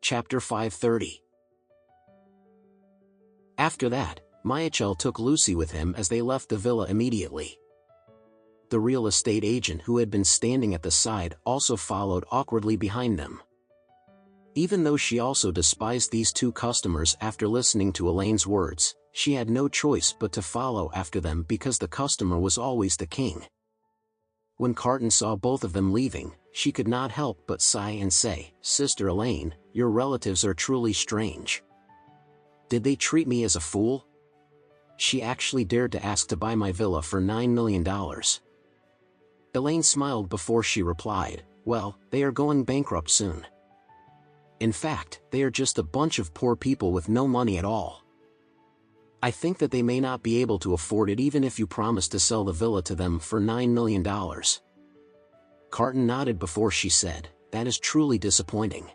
Chapter 530. After that, Michael took Lucy with him as they left the villa immediately. The real estate agent who had been standing at the side also followed awkwardly behind them. Even though she also despised these two customers after listening to Elaine's words, she had no choice but to follow after them because the customer was always the king. When Carton saw both of them leaving, she could not help but sigh and say, "Sister Elaine, your relatives are truly strange. Did they treat me as a fool? She actually dared to ask to buy my villa for $9 million. Elaine smiled before she replied, "Well, they are going bankrupt soon. In fact, they are just a bunch of poor people with no money at all. I think that they may not be able to afford it even if you promise to sell the villa to them for $9 million. Carton nodded before she said, "That is truly disappointing.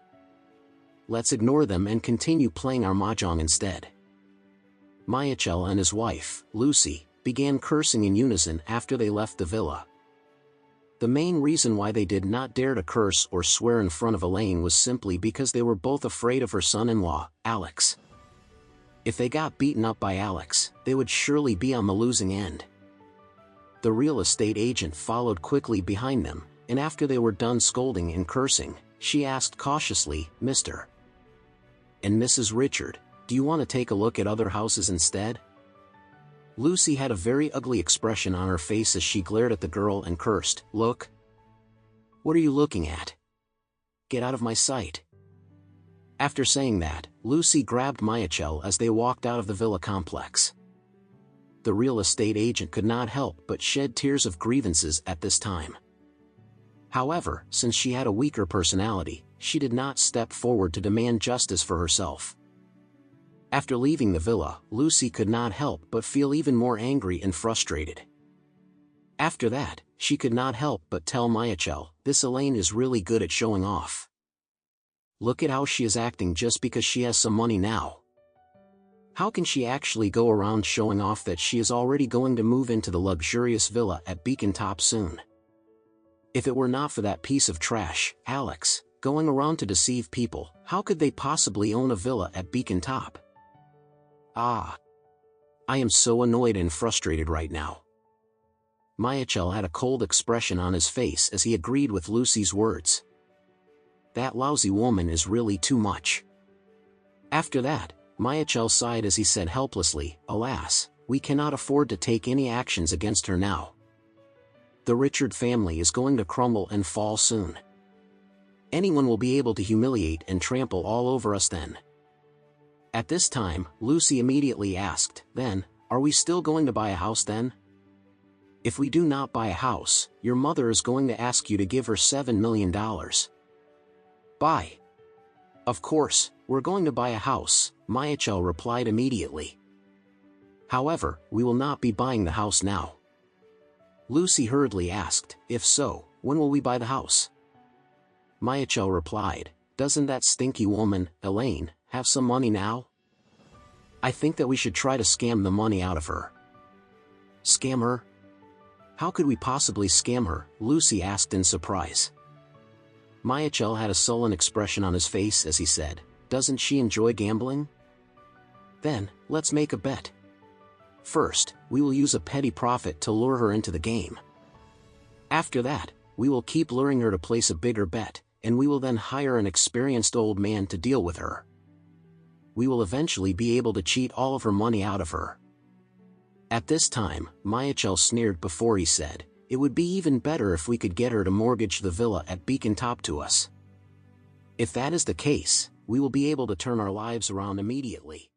Let's ignore them and continue playing our mahjong instead." Michael and his wife, Lucy, began cursing in unison after they left the villa. The main reason why they did not dare to curse or swear in front of Elaine was simply because they were both afraid of her son-in-law, Alex. If they got beaten up by Alex, they would surely be on the losing end. The real estate agent followed quickly behind them, and after they were done scolding and cursing, she asked cautiously, "Mr. and Mrs. Richard, do you want to take a look at other houses instead?" Lucy had a very ugly expression on her face as she glared at the girl and cursed, "Look? What are you looking at? Get out of my sight." After saying that, Lucy grabbed Michael as they walked out of the villa complex. The real estate agent could not help but shed tears of grievances at this time. However, since she had a weaker personality, she did not step forward to demand justice for herself. After leaving the villa, Lucy could not help but feel even more angry and frustrated. After that, she could not help but tell Michael, "This Elaine is really good at showing off. Look at how she is acting just because she has some money now. How can she actually go around showing off that she is already going to move into the luxurious villa at Beacon Top soon? If it were not for that piece of trash, Alex, going around to deceive people, how could they possibly own a villa at Beacon Top? Ah! I am so annoyed and frustrated right now." Michael had a cold expression on his face as he agreed with Lucy's words. That lousy woman is really too much. After that, Michael sighed as he said helplessly, "Alas, we cannot afford to take any actions against her now. The Richard family is going to crumble and fall soon. Anyone will be able to humiliate and trample all over us then." At this time, Lucy immediately asked, "Then, are we still going to buy a house then? If we do not buy a house, your mother is going to ask you to give her $7 million. Buy? Of course, we're going to buy a house," Michael replied immediately. "However, we will not be buying the house now." Lucy hurriedly asked, "If so, when will we buy the house?" Michael replied, "Doesn't that stinky woman, Elaine, have some money now? I think that we should try to scam the money out of her." "Scam her? How could we possibly scam her?" Lucy asked in surprise. Michael had a sullen expression on his face as he said, "Doesn't she enjoy gambling? Then, let's make a bet. First, we will use a petty profit to lure her into the game. After that, we will keep luring her to place a bigger bet, and we will then hire an experienced old man to deal with her. We will eventually be able to cheat all of her money out of her." At this time, Michael sneered before he said, "It would be even better if we could get her to mortgage the villa at Beacon Top to us. If that is the case, we will be able to turn our lives around immediately."